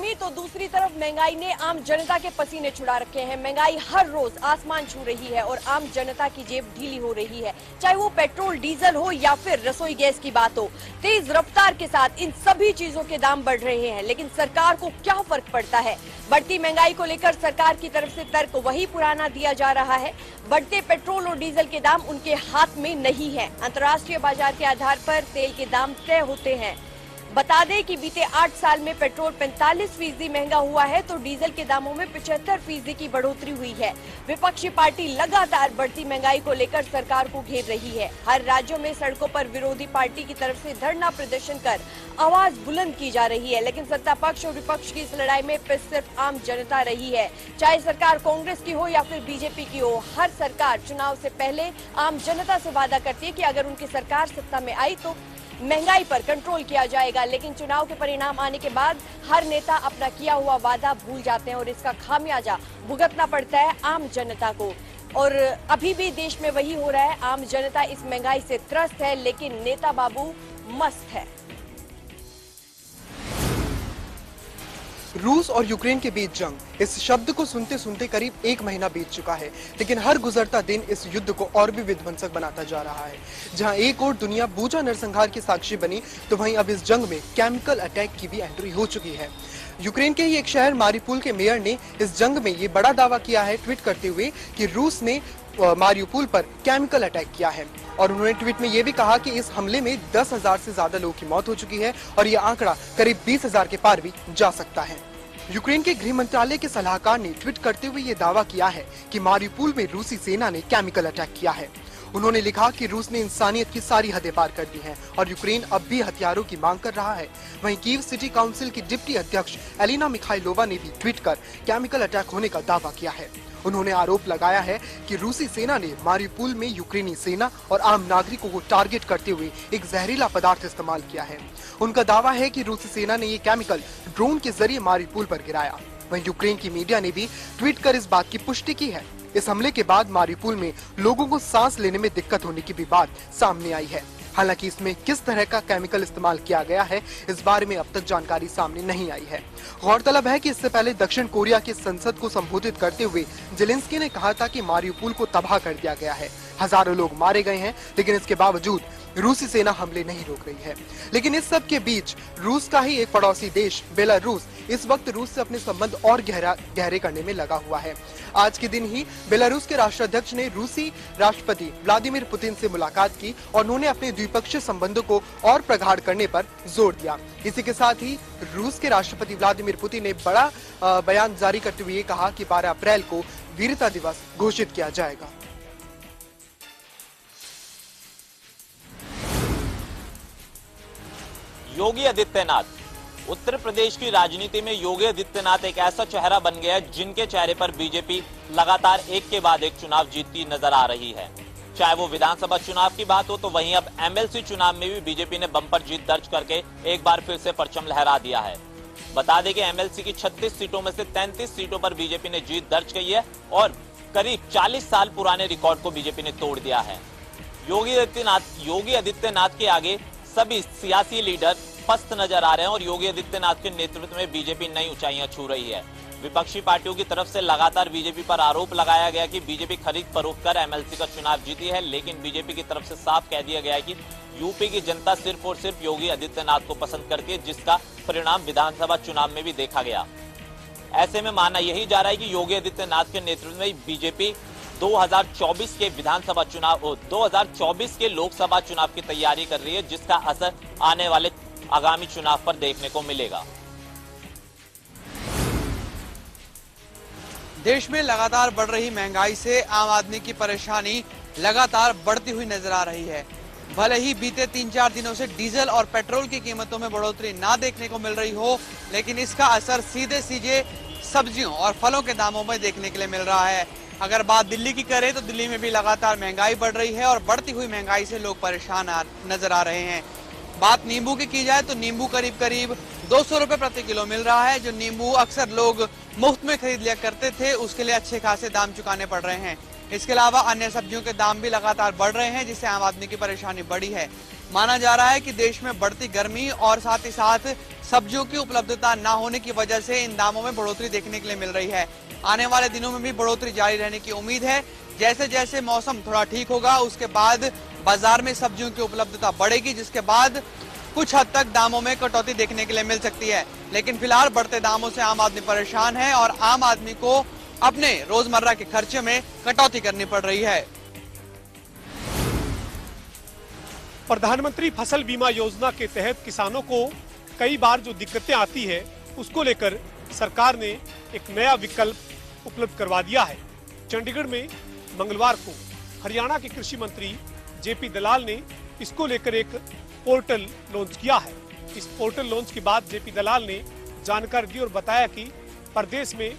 गर्मी तो दूसरी तरफ महंगाई ने आम जनता के पसीने छुड़ा रखे हैं। महंगाई हर रोज आसमान छू रही है और आम जनता की जेब ढीली हो रही है, चाहे वो पेट्रोल डीजल हो या फिर रसोई गैस की बात हो। तेज रफ्तार के साथ इन सभी चीजों के दाम बढ़ रहे हैं, लेकिन सरकार को क्या फर्क पड़ता है? बढ़ती महंगाई को लेकर सरकार की तरफ से तर्क वही पुराना दिया जा रहा है। बढ़ते पेट्रोल और डीजल के दाम उनके हाथ में नहीं है। अंतर्राष्ट्रीय बाजार के आधार पर तेल के दाम तय होते हैं। बता दें कि बीते 8 साल में पेट्रोल 45% महंगा हुआ है तो डीजल के दामों में 75% की बढ़ोतरी हुई है। विपक्षी पार्टी लगातार बढ़ती महंगाई को लेकर सरकार को घेर रही है। हर राज्यों में सड़कों पर विरोधी पार्टी की तरफ से धरना प्रदर्शन कर आवाज बुलंद की जा रही है, लेकिन सत्ता पक्ष और विपक्ष की इस लड़ाई में सिर्फ आम जनता रही है। चाहे सरकार कांग्रेस की हो या फिर बीजेपी की हो, हर सरकार चुनाव से पहले आम जनता से वादा करती है कि अगर उनकी सरकार सत्ता में आई तो महंगाई पर कंट्रोल किया जाएगा, लेकिन चुनाव के परिणाम आने के बाद हर नेता अपना किया हुआ वादा भूल जाते हैं और इसका खामियाजा भुगतना पड़ता है आम जनता को। और अभी भी देश में वही हो रहा है। आम जनता इस महंगाई से त्रस्त है, लेकिन नेता बाबू मस्त है। रूस और यूक्रेन के बीच जंग, इस शब्द को सुनते सुनते करीब 1 महीना बीत चुका है, लेकिन हर गुजरता दिन इस युद्ध को और भी विध्वंसक बनाता जा रहा है। जहां एक और दुनिया बूचा नरसंहार की साक्षी बनी, तो वहीं अब इस जंग में केमिकल अटैक की भी एंट्री हो चुकी है। यूक्रेन के ही एक शहर मारिउपोल के मेयर ने इस जंग में ये बड़ा दावा किया है, ट्वीट करते हुए कि रूस ने मारिउपोल पर केमिकल अटैक किया है। और उन्होंने ट्वीट में ये भी कहा कि इस हमले में 10,000 से ज्यादा लोगों की मौत हो चुकी है और ये आंकड़ा करीब 20,000 के पार भी जा सकता है। यूक्रेन के गृह मंत्रालय के सलाहकार ने ट्वीट करते हुए ये दावा किया है कि मारिउपोल में रूसी सेना ने केमिकल अटैक किया है। उन्होंने लिखा कि रूस ने इंसानियत की सारी हदें पार कर दी हैं और यूक्रेन अब भी हथियारों की मांग कर रहा है। वहीं कीव सिटी काउंसिल की डिप्टी अध्यक्ष एलिना मिखाइलोवा ने भी ट्वीट कर केमिकल अटैक होने का दावा किया है। उन्होंने आरोप लगाया है कि रूसी सेना ने मारिउपोल में यूक्रेनी सेना और आम नागरिकों को टारगेट करते हुए एक जहरीला पदार्थ इस्तेमाल किया है। उनका दावा है कि रूसी सेना ने ये केमिकल ड्रोन के जरिए मारिउपोल पर गिराया। वहीं यूक्रेन की मीडिया ने भी ट्वीट कर इस बात की पुष्टि की है। इस हमले के बाद मारिउपोल में लोगों को सांस लेने में दिक्कत होने की भी बात सामने आई है। हालांकि इसमें किस तरह का केमिकल इस्तेमाल किया गया है, इस बारे में अब तक जानकारी सामने नहीं आई है। गौरतलब है कि इससे पहले दक्षिण कोरिया की संसद को संबोधित करते हुए जेलेंस्की ने कहा था कि मारिउपोल को तबाह कर दिया गया है, हजारों लोग मारे गए हैं, लेकिन इसके बावजूद रूसी सेना हमले नहीं रोक रही है। लेकिन इस सब के बीच रूस का ही एक पड़ोसी देश बेलारूस इस वक्त रूस से अपने संबंध और गहरे करने में लगा हुआ है। आज के दिन ही बेलारूस के राष्ट्राध्यक्ष ने रूसी राष्ट्रपति व्लादिमीर पुतिन से मुलाकात की और उन्होंने अपने द्विपक्षीय संबंधों को और प्रगाढ़ करने पर जोर दिया। इसी के साथ ही रूस के राष्ट्रपति व्लादिमीर पुतिन ने बड़ा बयान जारी करते हुए कहा कि 12 अप्रैल को वीरता दिवस घोषित किया जाएगा। योगी आदित्यनाथ, उत्तर प्रदेश की राजनीति में योगी आदित्यनाथ एक ऐसा चेहरा बन गया है जिनके चेहरे पर बीजेपी लगातार एक के बाद एक चुनाव जीतती नजर आ रही है। चाहे वो विधानसभा चुनाव की बात हो तो वहीं अब एमएलसी चुनाव में भी बीजेपी ने बम्पर जीत दर्ज करके एक बार फिर से परचम लहरा दिया है। बता दें कि एमएलसी की 36 सीटों में से 33 सीटों पर बीजेपी ने जीत दर्ज की है और करीब 40 साल पुराने रिकॉर्ड को बीजेपी ने तोड़ दिया है। योगी आदित्यनाथ के आगे सभी सियासी लीडर पस्त नजर आ रहे हैं और योगी आदित्यनाथ के नेतृत्व में बीजेपी नई ऊंचाइयां छू रही है। विपक्षी पार्टियों की तरफ से लगातार बीजेपी पर आरोप लगाया गया कि बीजेपी खरीद फरोख्त कर एमएलसी का चुनाव जीती है, लेकिन बीजेपी की तरफ से साफ कह दिया गया है कि यूपी की जनता सिर्फ और सिर्फ योगी आदित्यनाथ को पसंद करती है, जिसका परिणाम विधानसभा चुनाव में भी देखा गया। ऐसे में माना यही जा रहा है कि योगी आदित्यनाथ के नेतृत्व में बीजेपी 2024 के विधानसभा चुनाव 2024 के लोकसभा चुनाव की तैयारी कर रही है, जिसका असर आने वाले आगामी चुनाव पर देखने को मिलेगा। देश में लगातार बढ़ रही महंगाई से आम आदमी की परेशानी लगातार बढ़ती हुई नजर आ रही है। भले ही बीते 3-4 दिनों से डीजल और पेट्रोल की कीमतों में बढ़ोतरी ना देखने को मिल रही हो, लेकिन इसका असर सीधे सीधे सब्जियों और फलों के दामों में देखने के लिए मिल रहा है। अगर बात दिल्ली की करें तो दिल्ली में भी लगातार महंगाई बढ़ रही है और बढ़ती हुई महंगाई से लोग परेशान नजर आ रहे हैं। बात नींबू की जाए तो नींबू करीब 200 रुपए प्रति किलो मिल रहा है। जो नींबू अक्सर लोग मुफ्त में खरीद लिया करते थे, उसके लिए अच्छे खासे दाम चुकाने पड़ रहे हैं। इसके अलावा अन्य सब्जियों के दाम भी लगातार बढ़ रहे हैं, जिससे आम आदमी की परेशानी बढ़ी है। माना जा रहा है कि देश में बढ़ती गर्मी और साथ ही साथ सब्जियों की उपलब्धता न होने की वजह से इन दामों में बढ़ोतरी देखने के लिए मिल रही है। आने वाले दिनों में भी बढ़ोतरी जारी रहने की उम्मीद है। जैसे जैसे मौसम थोड़ा ठीक होगा उसके बाद बाजार में सब्जियों की उपलब्धता बढ़ेगी, जिसके बाद कुछ हद तक दामों में कटौती देखने के लिए मिल सकती है। लेकिन फिलहाल बढ़ते दामों से आम आदमी परेशान है और आम आदमी को अपने रोजमर्रा के खर्चे में कटौती करनी पड़ रही है। प्रधानमंत्री फसल बीमा योजना के तहत किसानों को कई बार जो दिक्कतें आती है उसको लेकर सरकार ने एक नया विकल्प उपलब्ध करवा दिया है। चंडीगढ़ में मंगलवार को हरियाणा के कृषि मंत्री जेपी दलाल ने इसको लेकर एक पोर्टल लॉन्च किया है। इस पोर्टल लॉन्च के बाद जेपी दलाल ने जानकारी दी और बताया कि प्रदेश में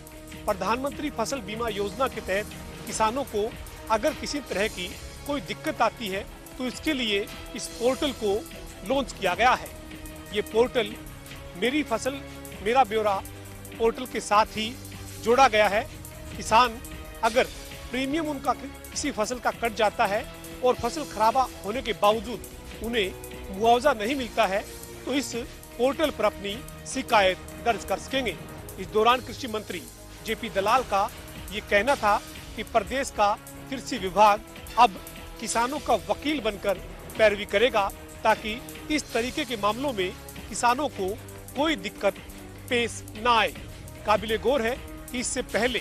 प्रधानमंत्री फसल बीमा योजना के तहत किसानों को अगर किसी तरह की कोई दिक्कत आती है तो इसके लिए इस पोर्टल को लॉन्च किया गया है। ये पोर्टल मेरी फसल मेरा ब्यौरा पोर्टल के साथ ही जोड़ा गया है। किसान अगर प्रीमियम उनका किसी फसल का कट जाता है और फसल खराब होने के बावजूद उन्हें मुआवजा नहीं मिलता है तो इस पोर्टल पर अपनी शिकायत दर्ज कर सकेंगे। इस दौरान कृषि मंत्री जेपी दलाल का ये कहना था कि प्रदेश का कृषि विभाग अब किसानों का वकील बनकर पैरवी करेगा ताकि इस तरीके के मामलों में किसानों को कोई दिक्कत पेश न आए। काबिले गौर है कि इससे पहले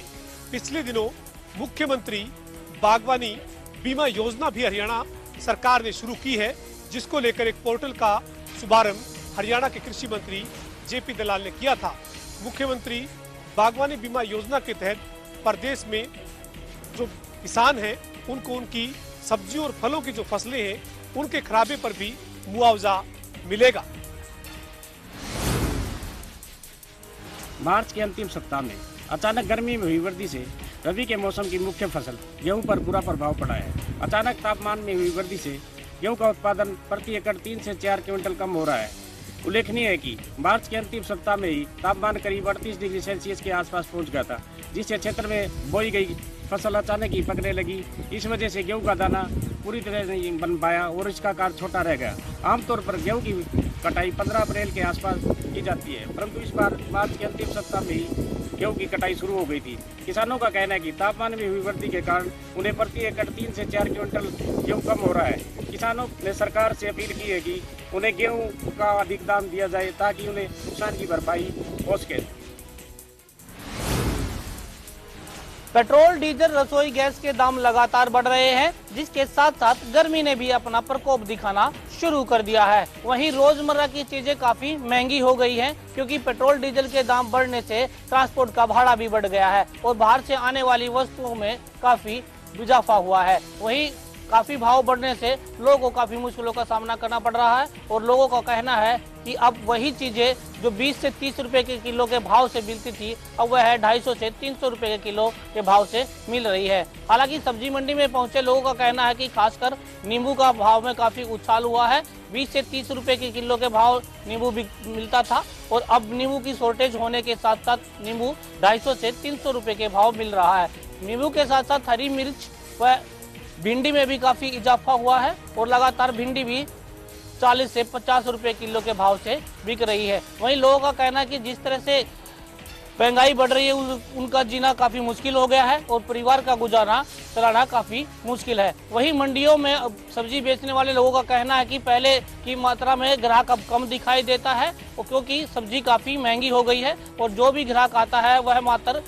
पिछले दिनों मुख्यमंत्री बागवानी बीमा योजना भी हरियाणा सरकार ने शुरू की है, जिसको लेकर एक पोर्टल का शुभारंभ हरियाणा के कृषि मंत्री जेपी दलाल ने किया था। मुख्यमंत्री बागवानी बीमा योजना के तहत प्रदेश में जो किसान हैं उनको उनकी सब्जियों और फलों की जो फसलें हैं उनके खराबे पर भी मुआवजा मिलेगा। मार्च के अंतिम सप्ताह में अचानक गर्मी में हुई वृद्धि से रबी के मौसम की मुख्य फसल गेहूं पर बुरा प्रभाव पड़ा है। अचानक तापमान में हुई वृद्धि से गेहूं का उत्पादन प्रति एकड़ 3 से 4 क्विंटल कम हो रहा है। उल्लेखनीय है कि मार्च के अंतिम सप्ताह में ही तापमान करीब 38 डिग्री सेल्सियस के आसपास पहुंच गया था, जिससे क्षेत्र में बोई गई फसल अचानक ही पकने लगी। इस वजह से गेहूं का दाना पूरी तरह नहीं बन पाया और इसका आकार छोटा रह गया। आमतौर पर गेहूं की कटाई 15 अप्रैल के आसपास की जाती है, परंतु इस बार मार्च के अंतिम सप्ताह में ही गेहूं की कटाई शुरू हो गई थी। किसानों का कहना है कि तापमान में हुई वृद्धि के कारण उन्हें प्रति एकड़ 3 से 4 क्विंटल गेहूं कम हो रहा है। किसानों ने सरकार से अपील की है कि उन्हें गेहूं का अधिक दाम दिया जाए ताकि उन्हें नुकसान की भरपाई हो सके। पेट्रोल, डीजल, रसोई गैस के दाम लगातार बढ़ रहे हैं, जिसके साथ साथ गर्मी ने भी अपना प्रकोप दिखाना शुरू कर दिया है। वहीं रोजमर्रा की चीजें काफी महंगी हो गई हैं, क्योंकि पेट्रोल डीजल के दाम बढ़ने से ट्रांसपोर्ट का भाड़ा भी बढ़ गया है और बाहर से आने वाली वस्तुओं में काफी इजाफा हुआ है। वहीं काफी भाव बढ़ने से लोगों को काफी मुश्किलों का सामना करना पड़ रहा है और लोगों का कहना है कि अब वही चीजें जो 20 से 30 रुपए के किलो के भाव से मिलती थी, अब वह है 250 से 300 रुपए के किलो के भाव से मिल रही है। हालांकि सब्जी मंडी में पहुंचे लोगों का कहना है कि खासकर नींबू का भाव में काफी उछाल हुआ है। 20 से 30 रुपए के किलो के भाव नींबू मिलता था और अब नींबू की शॉर्टेज होने के साथ साथ नींबू 250 से 300 रुपए के भाव मिल रहा है। नींबू के साथ साथ हरी मिर्च व भिंडी में भी काफी इजाफा हुआ है और लगातार भिंडी भी 40 से 50 रुपए किलो के भाव से बिक रही है। वहीं लोगों का कहना है कि जिस तरह से महंगाई बढ़ रही है उनका जीना काफी मुश्किल हो गया है और परिवार का गुजारा चलाना काफी मुश्किल है। वहीं मंडियों में सब्जी बेचने वाले लोगों का कहना है कि पहले की मात्रा में ग्राहक अब कम दिखाई देता है और क्योंकि सब्जी काफी महंगी हो गई है और जो भी ग्राहक आता है वह मात्र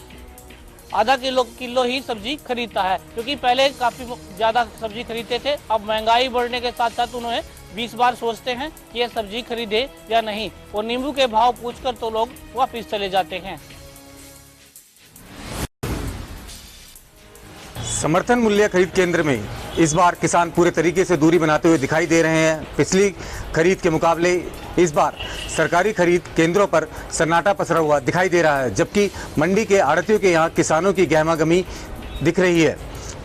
आधा किलो ही सब्जी खरीदता है, क्योंकि पहले काफी ज्यादा सब्जी खरीदते थे। अब महंगाई बढ़ने के साथ साथ उन्हें 20 बार सोचते हैं कि ये सब्जी खरीदे या नहीं और नींबू के भाव पूछकर तो लोग वापस चले जाते हैं। समर्थन मूल्य खरीद केंद्र में इस बार किसान पूरे तरीके से दूरी बनाते हुए दिखाई दे रहे हैं। पिछली खरीद के मुकाबले इस बार सरकारी खरीद केंद्रों पर सन्नाटा पसरा हुआ दिखाई दे रहा है, जबकि मंडी के आड़तियों के यहाँ किसानों की गहमागहमी दिख रही है।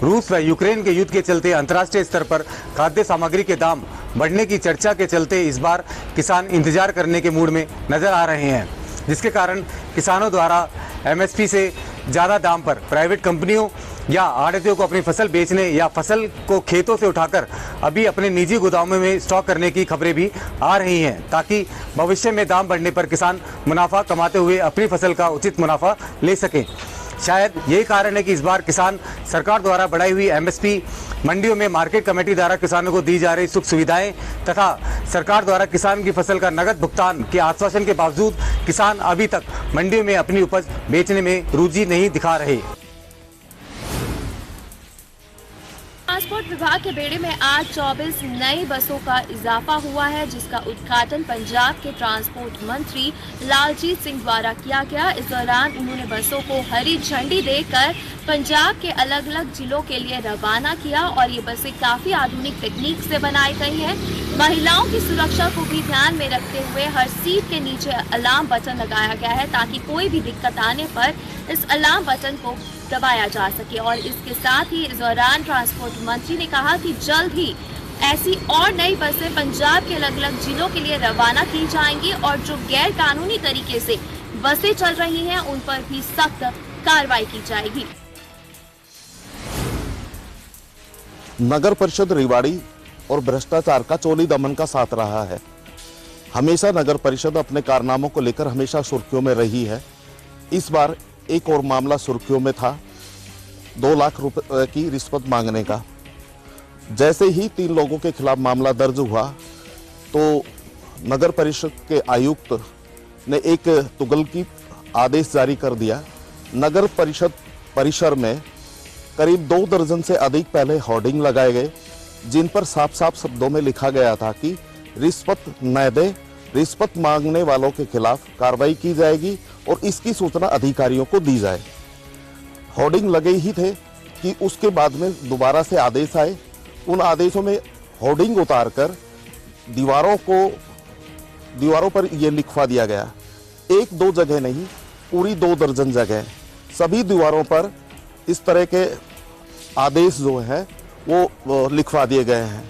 रूस व यूक्रेन के युद्ध के चलते अंतर्राष्ट्रीय स्तर पर खाद्य सामग्री के दाम बढ़ने की चर्चा के चलते इस बार किसान इंतजार करने के मूड में नजर आ रहे हैं, जिसके कारण किसानों द्वारा MSP से ज़्यादा दाम पर प्राइवेट कंपनियों या आढ़तियों को अपनी फसल बेचने या फसल को खेतों से उठाकर अभी अपने निजी गोदामों में स्टॉक करने की खबरें भी आ रही हैं, ताकि भविष्य में दाम बढ़ने पर किसान मुनाफा कमाते हुए अपनी फसल का उचित मुनाफा ले सकें। शायद यही कारण है कि इस बार किसान सरकार द्वारा बढ़ाई हुई एमएसपी, मंडियों में मार्केट कमेटी द्वारा किसानों को दी जा रही सुख सुविधाएं तथा सरकार द्वारा किसान की फसल का नगद भुगतान के आश्वासन के बावजूद किसान अभी तक मंडियों में अपनी उपज बेचने में रुचि नहीं दिखा रहे। ट्रांसपोर्ट विभाग के बेड़े में आज 24 नई बसों का इजाफा हुआ है, जिसका उद्घाटन पंजाब के ट्रांसपोर्ट मंत्री लालजीत सिंह द्वारा किया गया। इस दौरान उन्होंने बसों को हरी झंडी देकर पंजाब के अलग अलग जिलों के लिए रवाना किया और ये बसें काफी आधुनिक तकनीक से बनाई गई हैं। महिलाओं की सुरक्षा को भी ध्यान में रखते हुए हर सीट के नीचे अलार्म बटन लगाया गया है, ताकि कोई भी दिक्कत आने पर इस अलार्म बटन को दबाया जा सके। और इसके साथ ही इस दौरान ट्रांसपोर्ट मंत्री ने कहा कि जल्द ही ऐसी और नई बसें पंजाब के अलग अलग जिलों के लिए रवाना की जाएंगी और जो गैर कानूनी तरीके से बसें चल रही हैं उन पर भी सख्त कार्रवाई की जाएगी। नगर परिषद रेवाड़ी और भ्रष्टाचार का चोली दमन का साथ रहा है। हमेशा नगर परिषद अपने कारनामों को लेकर हमेशा सुर्खियों में रही है। इस बार एक और मामला सुर्खियों में था, 2 लाख रुपए की रिश्वत मांगने का। जैसे ही 3 लोगों के खिलाफ मामला दर्ज हुआ तो नगर परिषद के आयुक्त ने एक तुगलकी आदेश जारी कर दिया। नगर परिषद परिसर में करीब 2 दर्जन से अधिक पहले होर्डिंग लगाए गए, जिन पर साफ साफ शब्दों में लिखा गया था कि रिश्वत न दे, रिश्वत मांगने वालों के खिलाफ कार्रवाई की जाएगी और इसकी सूचना अधिकारियों को दी जाए। होर्डिंग लगे ही थे कि उसके बाद में दोबारा से आदेश आए। उन आदेशों में होर्डिंग उतारकर दीवारों पर यह लिखवा दिया गया। 1-2 जगह नहीं, पूरी 2 दर्जन जगह सभी दीवारों पर इस तरह के आदेश जो है वो लिखवा दिए गए हैं।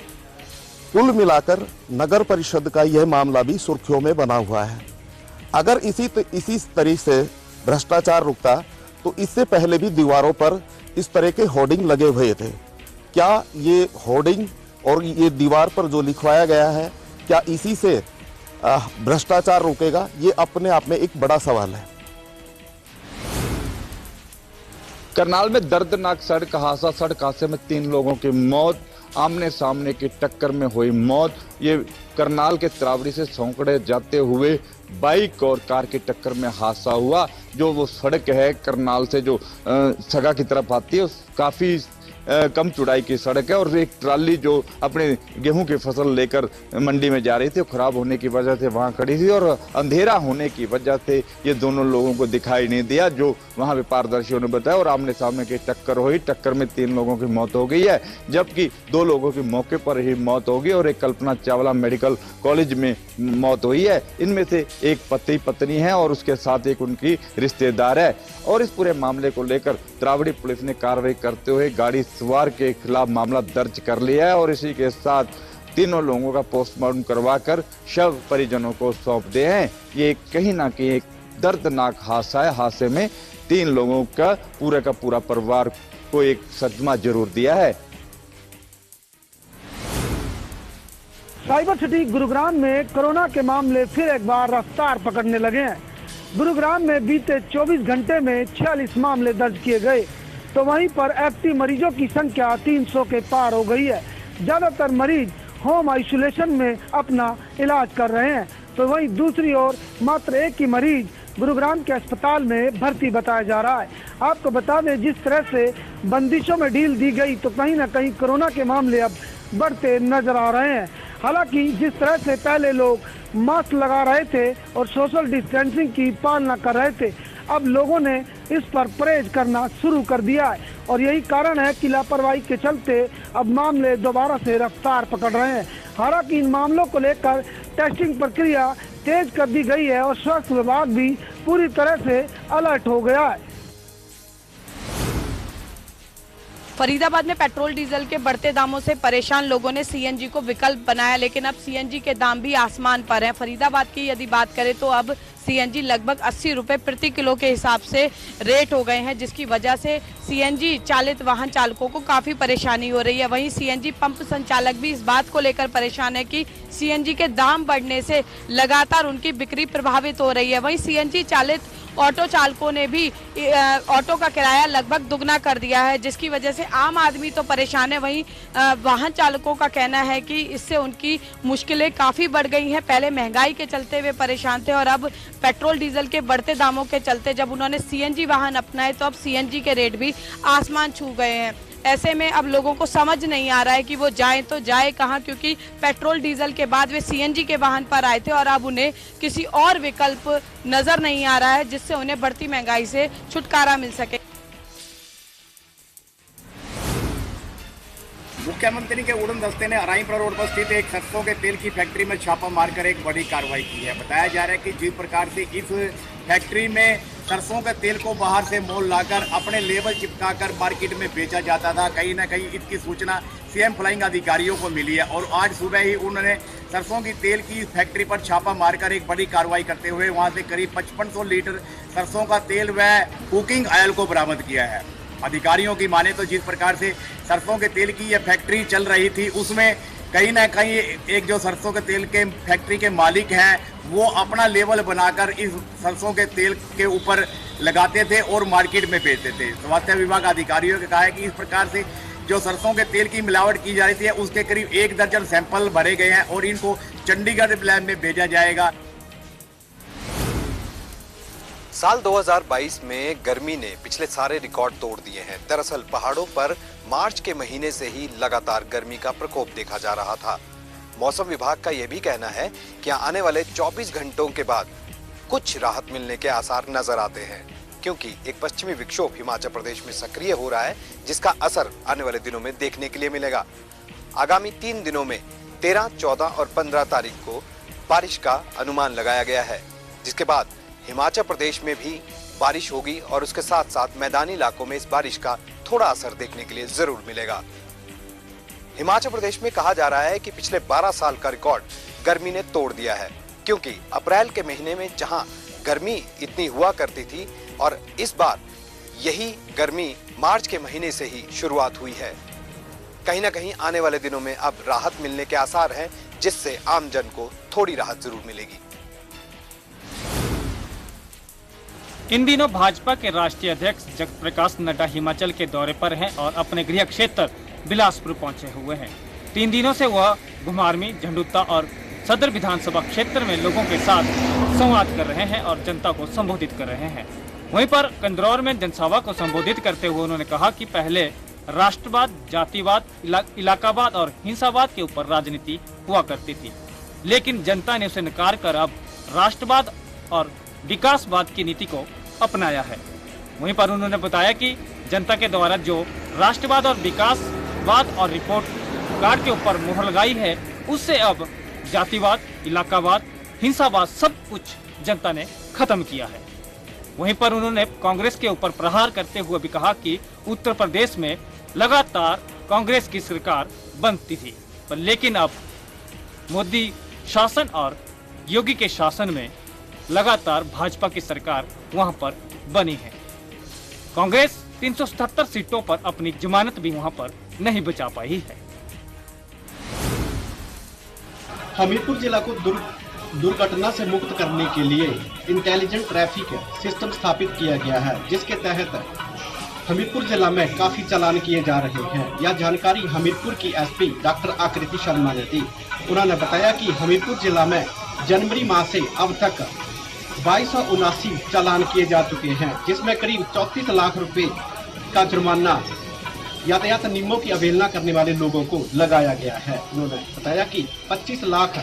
कुल मिलाकर नगर परिषद का यह मामला भी सुर्खियों में बना हुआ है। अगर इसी तरीके से भ्रष्टाचार रुकता तो इससे पहले भी दीवारों पर इस तरह के होर्डिंग लगे हुए थे। क्या ये होर्डिंग और ये दीवार पर जो लिखवाया गया है, क्या इसी से भ्रष्टाचार रुकेगा? ये अपने आप में एक बड़ा सवाल है। करनाल में दर्दनाक सड़क हादसे में 3 लोगों की मौत, आमने सामने की टक्कर में हुई मौत। ये करनाल के त्रावड़ी से सौंकड़े जाते हुए बाइक और कार की टक्कर में हादसा हुआ। जो वो सड़क है करनाल से जो सगा की तरफ आती है, काफी कम चौड़ाई की सड़क है और एक ट्राली जो अपने गेहूं की फसल लेकर मंडी में जा रही थी, खराब होने की वजह से वहां खड़ी थी और अंधेरा होने की वजह से ये दोनों लोगों को दिखाई नहीं दिया, जो वहां पे पारदर्शियों ने बताया। और आमने सामने की टक्कर हुई, टक्कर में 3 लोगों की मौत हो गई है, जबकि 2 लोगों की मौके पर ही मौत हो गई और एक कल्पना चावला मेडिकल कॉलेज में मौत हुई है। इनमें से एक पति पत्नी है और उसके साथ एक उनकी रिश्तेदार है। और इस पूरे मामले को लेकर त्रावड़ी पुलिस ने कार्रवाई करते हुए गाड़ी सवार के खिलाफ मामला दर्ज कर लिया है और इसी के साथ तीनों लोगों का पोस्टमार्टम करवाकर शव परिजनों को सौंप दिए हैं। ये कहीं ना कहीं एक दर्दनाक हादसा है। हादसे में 3 लोगों का पूरा परिवार को एक सदमा जरूर दिया है। साइबर सिटी गुरुग्राम में कोरोना के मामले फिर एक बार रफ्तार पकड़ने लगे हैं। गुरुग्राम में बीते 24 घंटे में 46 मामले दर्ज किए गए, तो वहीं पर एक्टिव मरीजों की संख्या 300 के पार हो गई है। ज्यादातर मरीज होम आइसोलेशन में अपना इलाज कर रहे हैं, तो वहीं दूसरी ओर मात्र एक ही मरीज गुरुग्राम के अस्पताल में भर्ती बताया जा रहा है। आपको बता दें, जिस तरह से बंदिशों में ढील दी गई तो कहीं ना कहीं कोरोना के मामले अब बढ़ते नजर आ रहे हैं। हालांकि जिस तरह से पहले लोग मास्क लगा रहे थे और सोशल डिस्टेंसिंग की पालना कर रहे थे, अब लोगों ने इस पर परहेज करना शुरू कर दिया है और यही कारण है कि लापरवाही के चलते अब मामले दोबारा से रफ्तार पकड़ रहे हैं। हालांकि इन मामलों को लेकर टेस्टिंग प्रक्रिया तेज कर दी गई है और स्वास्थ्य विभाग भी पूरी तरह से अलर्ट हो गया है। फरीदाबाद में पेट्रोल डीजल के बढ़ते दामों से परेशान लोगों ने सीएनजी को विकल्प बनाया, लेकिन अब सीएनजी के दाम भी आसमान पर हैं। फरीदाबाद की यदि बात करें तो अब सीएनजी लगभग 80 रुपए प्रति किलो के हिसाब से रेट हो गए हैं, जिसकी वजह से सीएनजी चालित वाहन चालकों को काफी परेशानी हो रही है। वहीं सीएनजी पंप संचालक भी इस बात को लेकर परेशान है कि सीएनजी के दाम बढ़ने से लगातार उनकी बिक्री प्रभावित हो रही है। वहीं सीएनजी चालित ऑटो चालकों ने भी ऑटो का किराया लगभग दुगना कर दिया है, जिसकी वजह से आम आदमी तो परेशान है। वहीं वाहन चालकों का कहना है कि इससे उनकी मुश्किलें काफ़ी बढ़ गई हैं। पहले महंगाई के चलते वे परेशान थे और अब पेट्रोल डीजल के बढ़ते दामों के चलते जब उन्होंने सीएनजी वाहन अपनाए तो अब सीएनजी के रेट भी आसमान छू गए हैं। ऐसे में अब लोगों को समझ नहीं आ रहा है कि वो जाएं तो जाए कहां, क्योंकि पेट्रोल डीजल के बाद वे सीएनजी के वाहन पर आए थे और अब उन्हें किसी और विकल्प नजर नहीं आ रहा है जिससे उन्हें बढ़ती महंगाई से छुटकारा मिल सके। मुख्यमंत्री के उड़न दस्ते ने अराईपुरा रोड पर स्थित एक सरसों के तेल की फैक्ट्री में छापा मारकर एक बड़ी कार्रवाई की है। बताया जा रहा है कि जिस प्रकार से इस फैक्ट्री में सरसों के तेल को बाहर से मोल लाकर अपने लेबल चिपकाकर मार्केट में बेचा जाता था, कहीं ना कहीं इसकी सूचना सीएम फ्लाइंग अधिकारियों को मिली है और आज सुबह ही उन्होंने सरसों की तेल की फैक्ट्री पर छापा मारकर एक बड़ी कार्रवाई करते हुए वहां से करीब 5500 लीटर सरसों का तेल व कुकिंग ऑयल को बरामद किया है। अधिकारियों की माने तो जिस प्रकार से सरसों के तेल की यह फैक्ट्री चल रही थी उसमें कहीं ना कहीं एक जो सरसों के तेल के फैक्ट्री के मालिक हैं वो अपना लेबल बनाकर इस सरसों के तेल के ऊपर लगाते थे और मार्केट में बेचते थे। स्वास्थ्य विभाग अधिकारियों ने कहा है कि इस प्रकार से जो सरसों के तेल की मिलावट की जा रही थी उसके करीब 1 दर्जन सैंपल भरे गए हैं और इनको चंडीगढ़ लैब में भेजा जाएगा। साल 2022 में गर्मी ने पिछले सारे रिकॉर्ड तोड़ दिए हैं। दरअसल पहाड़ों पर मार्च के महीने से ही लगातार गर्मी का प्रकोप देखा जा रहा था। मौसम विभाग का यह भी कहना है कि आने वाले 24 घंटों के बाद कुछ राहत मिलने के आसार नजर आते हैं, क्योंकि एक पश्चिमी विक्षोभ हिमाचल प्रदेश में सक्रिय हो रहा है, जिसका असर आने वाले दिनों में देखने के लिए मिलेगा। आगामी 3 दिनों में 13, 14 और 15 तारीख को बारिश का अनुमान लगाया गया है, जिसके बाद हिमाचल प्रदेश में भी बारिश होगी और उसके साथ साथ मैदानी इलाकों में इस बारिश का थोड़ा असर देखने के लिए जरूर मिलेगा। हिमाचल प्रदेश में कहा जा रहा है कि पिछले 12 साल का रिकॉर्ड गर्मी ने तोड़ दिया है, क्योंकि अप्रैल के महीने में जहां गर्मी इतनी हुआ करती थी और इस बार यही गर्मी मार्च के महीने से ही शुरुआत हुई है। कहीं ना कहीं आने वाले दिनों में अब राहत मिलने के आसार हैं, जिससे आम जन को थोड़ी राहत जरूर मिलेगी। इन दिनों भाजपा के राष्ट्रीय अध्यक्ष जगत प्रकाश नड्डा हिमाचल के दौरे पर हैं और अपने गृह क्षेत्र बिलासपुर पहुंचे हुए हैं। 3 दिनों से वह घुमारवीं, झंडुत्ता और सदर विधानसभा क्षेत्र में लोगों के साथ संवाद कर रहे हैं और जनता को संबोधित कर रहे हैं। वहीं पर कंदरौर में जनसभा को संबोधित करते हुए उन्होंने कहा कि पहले राष्ट्रवाद, जातिवाद, इलाकावाद और हिंसावाद के ऊपर राजनीति हुआ करती थी, लेकिन जनता ने उसे नकार कर अब राष्ट्रवाद और विकासवाद की नीति को अपनाया है। वहीं पर उन्होंने बताया कि जनता के द्वारा जो राष्ट्रवाद और विकासवाद और रिपोर्ट कार्ड के ऊपर मुहर लगाई है, उससे अब जातिवाद, इलाकावाद, हिंसावाद सब कुछ जनता ने खत्म किया है। वहीं पर उन्होंने कांग्रेस के ऊपर प्रहार करते हुए भी कहा कि उत्तर प्रदेश में लगातार कांग्रेस की सरकार बनती थी, पर लेकिन अब मोदी शासन और योगी के शासन में लगातार भाजपा की सरकार वहां पर बनी है। कांग्रेस 377 सीटों पर अपनी जमानत भी वहां पर नहीं बचा पाई है। हमीरपुर जिला को दुर्घटना से मुक्त करने के लिए इंटेलिजेंट ट्रैफिक सिस्टम स्थापित किया गया है, जिसके तहत हमीरपुर जिला में काफी चालान किए जा रहे हैं। यह जानकारी हमीरपुर की एसपी डॉक्टर आकृति शर्मा ने दी। उन्होंने बताया कि हमीरपुर जिला में जनवरी माह से अब तक 2279 चालान किए जा चुके हैं, जिसमें करीब 34 लाख रुपए का जुर्माना यातायात नियमों की अवहेलना करने वाले लोगों को लगाया गया है। उन्होंने बताया कि 25 लाख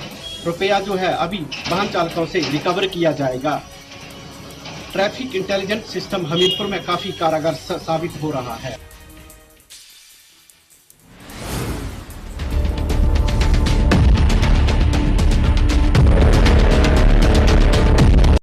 रुपया जो है अभी वाहन चालकों से रिकवर किया जाएगा। ट्रैफिक इंटेलिजेंस सिस्टम हमीरपुर में काफी कारगर साबित हो रहा है।